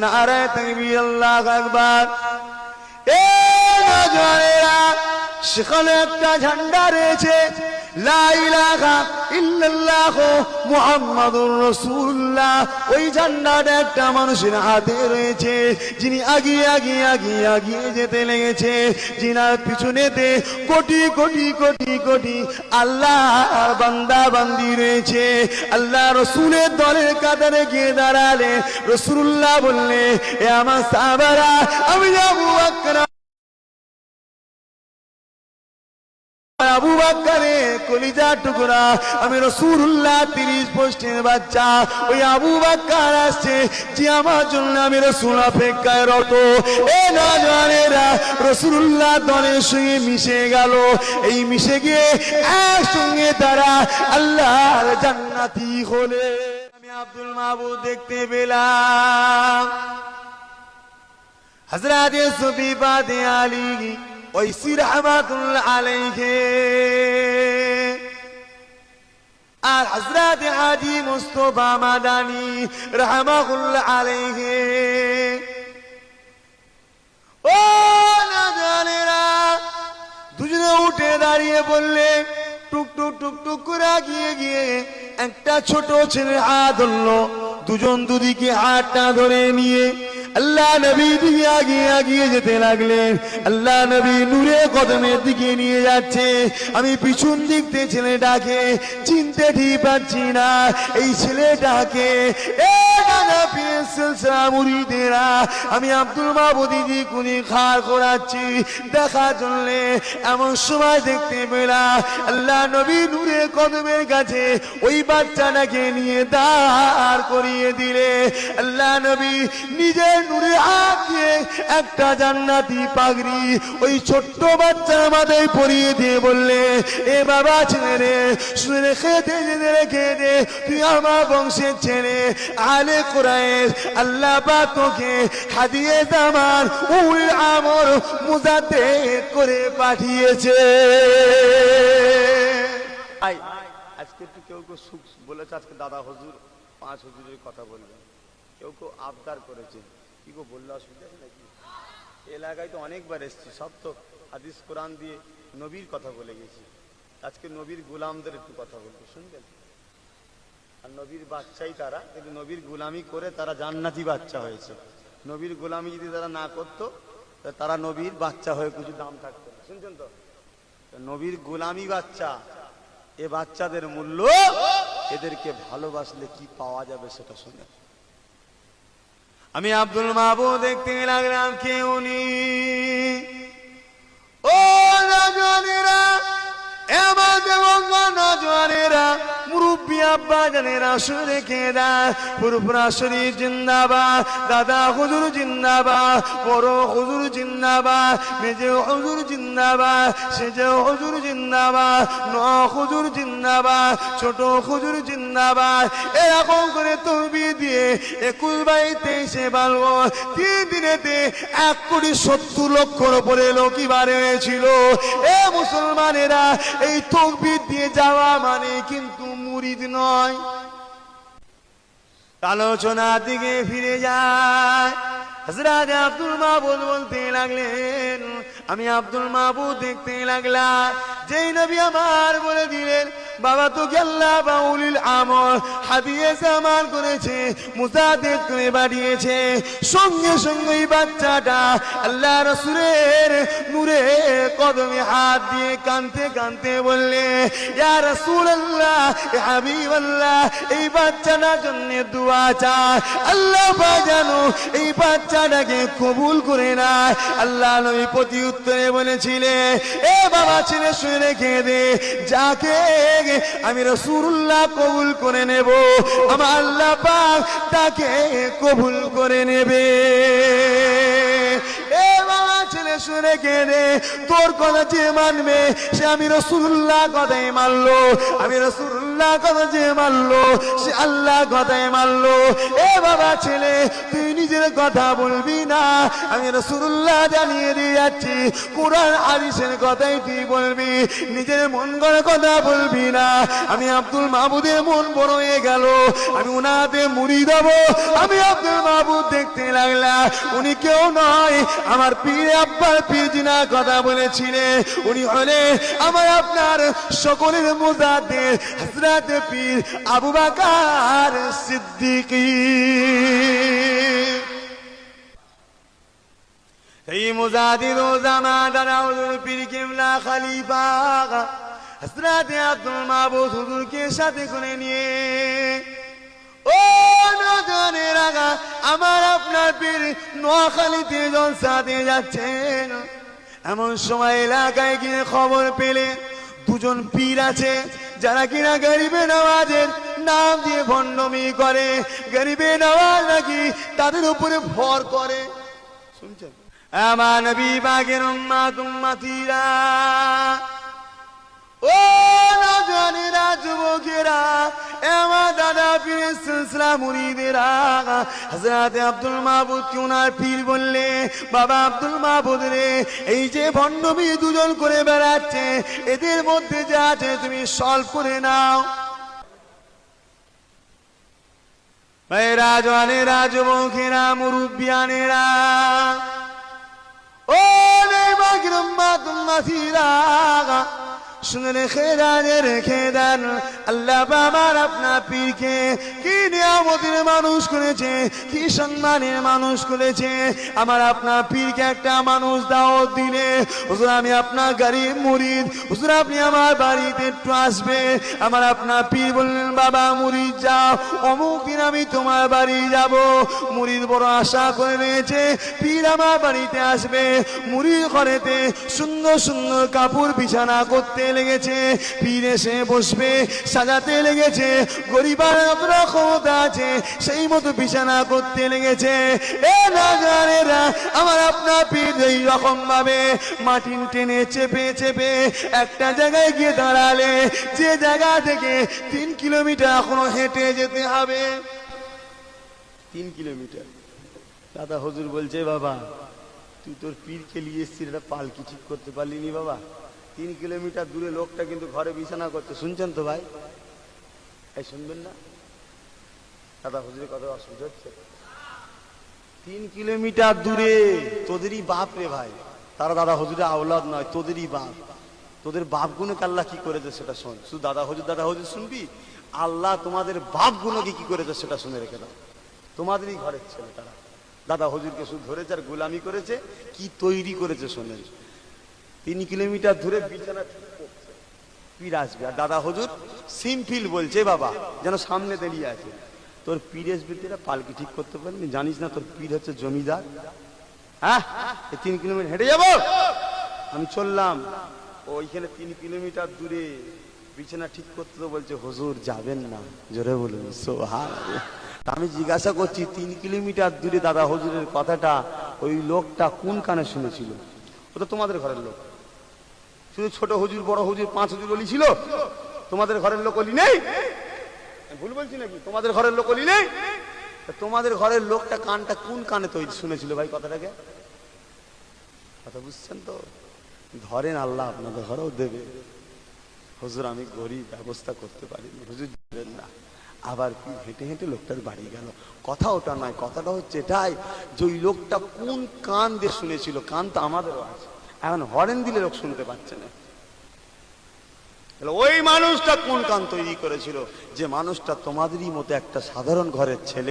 নারায়ে তাকবীর, আল্লাহু আকবার। এ নওজওয়ানেরা, সেখানে একটা ঝান্ডা রয়েছে, লা ইলাহা ইল্লাল্লাহ মুহাম্মাদুর রাসূলুল্লাহ। ওই ঝান্ডাটা একটা মানুষের হাতে রয়েছে, যিনি আগিয়ে আগিয়ে আগিয়ে আগিয়ে যেতে লেগেছে, যিনার পিছনেতে কোটি কোটি কোটি কোটি আল্লাহর বান্দা বান্দি রয়েছে। আল্লাহ রসুলের দলের কাতারে গিয়ে দাঁড়ালে রাসূলুল্লাহ বললে, এ আমার সাহাবারা, আমি আবু বকর, আবু বকরের কলিজার টুকরা, আমি রাসূলুল্লাহ 30 পোস্টের বাচ্চা। ওই আবু বকর আসছে যে আমার জন্য, আমি রাসূল অপেক্ষায় রত। এ নওজওয়ানেরা, রাসূলুল্লাহ দলের সঙ্গে মিশে গেল। এই মিশে গিয়ে একসঙ্গে তারা আল্লাহর জান্নাতি হলে। আমি আব্দুল মাহবুব দেখতে পেলাম হযরত সুফিবাদে আলী ওয়াইসি রাহমাতুল্লাহ আলাইহি আর হযরত হাজী মুস্তাফা মাদানী রাহমাতুল্লাহ আলাইহি। ও নওজওয়ানেরা, দুজনে উঠে দাঁড়িয়ে বললে, টুক টুক টুক টুক করে গিয়ে গিয়ে একটা ছোট ছেলে হাত ধরলো। দুজন দুদিকে হাতটা ধরে নিয়ে আল্লাহ নবী দিকে আগিয়ে আগিয়ে যেতে লাগলেন। আল্লাহ নবী নূরে কদমের দিকে নিয়ে যাচ্ছে। আমি পিছন দিক থেকে ছেলেটাকে চিনতে ঠিক পাচ্ছি না। এই ছেলেটাকে আমি আব্দুল মাহবুব কুনি খার করাচ্ছি দেখার জন্য। এমন সময় দেখতে পেলাম আল্লাহ নবী নূরে কদমের কাছে ওই বাচ্চাটাকে নিয়ে দাঁড় করিয়ে দিলে। আল্লাহ নবী নিজের নূরে হাত দিয়ে একটা জান্নাতি পাগড়ি ওই ছোট্ট বাচ্চার মাথায় পরিয়ে দিয়ে বললে, এ বাবা ছেলে রে, শুনে রেখে দে, তুই আমার বংশের ছেলে, আলে কুরাইশ। আল্লাহ পাক তোকে হাদিয়ে জামান উল আমর মুজাদ্দেদ করে পাঠিয়েছে। আজকে একটু কেউ কেউ সুখ বলেছে, আজকে দাদা হুজুর 5 হুজুরের কথা বলবেন, কেউ কেউ আবদার করেছে। কি গো, বললে অসুবিধা আছে নাকি? এলাকায় তো অনেকবার এসছি, সব তো হাদিস কোরআন দিয়ে নবীর কথা বলে গেছি। আজকে নবীর গোলামদের একটু কথা বলবো, শুনবেন? আর নবীর বাচ্চাই তারা, কিন্তু নবীর গোলামি করে তারা জান্নাতি বাচ্চা হয়েছে। নবীর গোলামি যদি তারা না করতো, তারা নবীর বাচ্চা হয়ে কিছু দাম থাকতো না। শুনছেন তো? নবীর গোলামি বাচ্চা, এ বাচ্চাদের মূল্য, এদেরকে ভালোবাসলে কি পাওয়া যাবে সেটা শুনে। আমি আব্দুল মাহবুব দেখতে লাগলাম কে উনি। ও নওজওয়ানেরা, এবার দেবঙ্গা নওজওয়ানেরা, মুরব্বী আব্বা জানেরা, শুনে রেখে দেয়। ফুরফুরা শরীফ জিন্দাবাদ, দাদা হুজুর জিন্দাবাদ, বড় হুজুর জিন্দাবাদ, মেজে হুজুর জিন্দাবাদ, সেজে হুজুর জিন্দাবাদ, ন হুজুর জিন্দাবাদ, ছোট হুজুর জিন্দাবাদ। এরকম করে তহবিল দিয়ে 21/23 বালবো 3 দিনেতে 1,70,00,000 উপরে লোক ইবারে হয়েছিল। এ মুসলমানেরা, এই তকবীর দিয়ে যাওয়া মানে কিন্তু মুরিদ নয়। আলোচনার দিকে ফিরে যায়। হযরত আব্দুল মাহবুব বলতে লাগলেন, আমি আব্দুল মাহবুব দেখতে লাগলাম যেই নবী আমার বলে দিলেন, বাবা তোকে আল্লাহ বাউলিল আমর হাদিয়ে জামান করেছে, মুজাদ্দেদ করে পাঠিয়েছে। সঙ্গে সঙ্গে বাচ্চাটা আল্লাহ রাসূলের নূরে কদমে হাত দিয়ে কাঁদতে কাঁদতে বললে, ইয়া রাসূলুল্লাহ, ইয়া হাবিবাল্লাহ, এই বাচ্চাটার জন্য দোয়া চাই, আল্লাহ পাক যেন এই বাচ্চাটাকে কবুল করে নেয়। আল্লাহ নবী প্রতি উত্তরে বলেছিলেন, এ বাবা ছেলে শুনে রেখে দে, যাকে আমি রাসূলুল্লাহ কবুল করে নেব, আমার আল্লাহ পাক তাকে কবুল করে নেবে। এ বাবা ছেলে শুনে রেখে দে, তোর কথা যে মানবে সে আমি রাসূলুল্লাহ কথাই মানলো, আমি রাসূলুল্লাহ কথা যে মানলো সে আল্লাহ কথাই মানলো। এ বাবা ছেলে, তুই নিজের নিজের কথা বলবি না। আমি রাসূলুল্লাহ জানিয়ে দিয়ে যাচ্ছি, কোরআন হাদিসের কথাই তুই বলবি, নিজের মন গড়া কথা বলবি না। আমি আব্দুল মাহবুদের মন বড় হয়ে গেল, আমি উনাতে মুরিদ হব। আমি আব্দুল মাহবুদ দেখতে লাগলাম, উনি কেউ নয়, আমার পীর আব্বার পীর জিনা কথা বলেছিলেন। উনি হলেন আমার আপনার সকলের মুজাদ্দিদ হযরত পীর আবু বকর সিদ্দিকী। এই মুজাদ্দিদ ও জামাদার হুজুর পীর কিবলা খলিফা হযরত আব্দুল মাহবুদ হুজুরকে সাথে করে নিয়ে ও নজনের আগা আমার আপনার পীর নোয়াখালীতে জলসাতে যাচ্ছেন। এমন সময় এলাকায় গিয়ে খবর পেলে দুজন পীর আছে যারা কিনা গরিবে নওয়াজের নাম দিয়ে ভণ্ডামি করে, গরিবে নওয়াজ নাকি তাদের উপরে ভর করে। শুনছেন আমার নবী পাকের উম্মত উম্মতিরা, ও নওজওয়ানেরা, যুবকেরা, আমার দাদা পীরের সিলসিলা মুরিদেরা, হযরত আব্দুল মাহবুদ কে ওনার পীর বললে, বাবা আব্দুল মাহবুদ রে, এই যে ভণ্ডামি দুজন করে বেড়াচ্ছে, এদের মধ্যে যা আছে তুমি সলভ করে নাও। রাজওয়ানেরা, যুবকেরা, মুরব্বিয়ানেরা, ও নেবাগির উম্মত উম্মতিরা, শুনে রেখে দেন, আল্লাহ আমার আপনার পীরকে কি নিয়ামতের মানুষ করেছে, কি সম্মানের মানুষ করেছে। আমার আপনার পীরকে একটা মানুষ দাওয়াত দিলে, হুজুর আমি আপনার গরিব মুরিদ, হুজুর আপনি আমার বাড়িতে একটু আসবে। আমার আপনার পীর বললেন, বাবা মুরিদ যাও, অমুক দিন আমি তোমার বাড়ি যাব। মুরিদ বড় আশা করে রয়েছে পীর আমার বাড়িতে আসবে। মুরিদ ঘরেতে সুন্দর সুন্দর কাপড় বিছানা করতে লেগেছে, পীর এসে বসবে, সাজাতে লেগেছে, গরিবার যতটা ক্ষমতা আছে সেই মতো বিছানা করতে লেগেছে। এ নাজারেরা, আমার আপনার পীর এই রকম ভাবে মাটি টেনে চেপে চেপে একটা জায়গায় গিয়ে দাঁড়ালে, যে জায়গা থেকে 3 কিলোমিটার এখনো হেঁটে যেতে হবে। 3 কিলোমিটার। দাদা হুজুর বলছে, বাবা তুই তোর পীরকে নিয়ে এসছিস, এটা পালকি ঠিক করতে পারলি নি বাবা। 3 কিলোমিটার দূরে লোকটা কিন্তু ঘরে বিছানা করছে। শুনছেন তো ভাই? এই শুনবেন না? দাদা হুজুরের কথা অসুবিধা হচ্ছে? 3 কিলোমিটার দূরে তোদেরই বাপ রে ভাই, তারা দাদা হুজুরের আওলাদ নয়, তোদেরই বাপ। তোদের বাপ গুণকে আল্লাহ কি করেছে সেটা শোন। শুধু দাদা হুজুর শুনবি, আল্লাহ তোমাদের বাপ গুণকে কি করেছে সেটা শুনে রেখে দাও। তোমাদেরই ঘরের ছেলে তারা। দাদা হুজুরকে শুধু ধরেছে আর গোলামি করেছে, কি তৈরি করেছে শোনেন। 3 কিলোমিটার দূরে বিছানা ঠিক করছে, পীর আসবে। আর দাদা হুজুর সিম্পল বলছে, বাবা যেন সামনে দাঁড়িয়ে আছে, তোর পীর আসবে, পালকি ঠিক করতে পারবি? জানিস না তোর পীর হচ্ছে জমিদার? হ্যাঁ, 3 কিলোমিটার হেঁটে যাবো? আমি চললাম। ওইখানে 3 কিলোমিটার দূরে বিছানা ঠিক করতে তো বলছে, হুজুর যাবেন না। জোরে বলুন সুবহানাল্লাহ। আমি জিজ্ঞাসা করছি, 3 কিলোমিটার দূরে দাদা হুজুরের কথাটা ওই লোকটা কোন কানে শুনেছিল? ও তো তোমাদের ঘরের লোক। শুধু ছোট হুজুর, বড় হুজুর, 5 হুজুর অলি ছিল? তোমাদের ঘরের লোক অলি নেই? ভুল বলছি নাকি? তোমাদের ঘরের লোক অলি নেই? তোমাদের ঘরের লোকটা কানটা কোন কানে তো শুনেছিল ভাই কথাটাকে? কথা বুঝছেন তো? ধরেন, আল্লাহ আপনাদের ঘরেও দেবে। হুজুর আমি গরিব, ব্যবস্থা করতে পারিনি। হুজুর দেবেন না। আবার কি হেঁটে হেঁটে লোকটার বাড়ি গেল। কথা ওটা নয়, কথাটা হচ্ছে এটাই যে ওই লোকটা কোন কান দিয়ে শুনেছিল। কান তো আমাদেরও আছে, এখন হরেন দিলে লোক শুনতে পাচ্ছে না। ওই মানুষটা কোন কান তৈরি করেছিল? যে মানুষটা তোমাদেরই মতো একটা সাধারণ ঘরের ছেলে।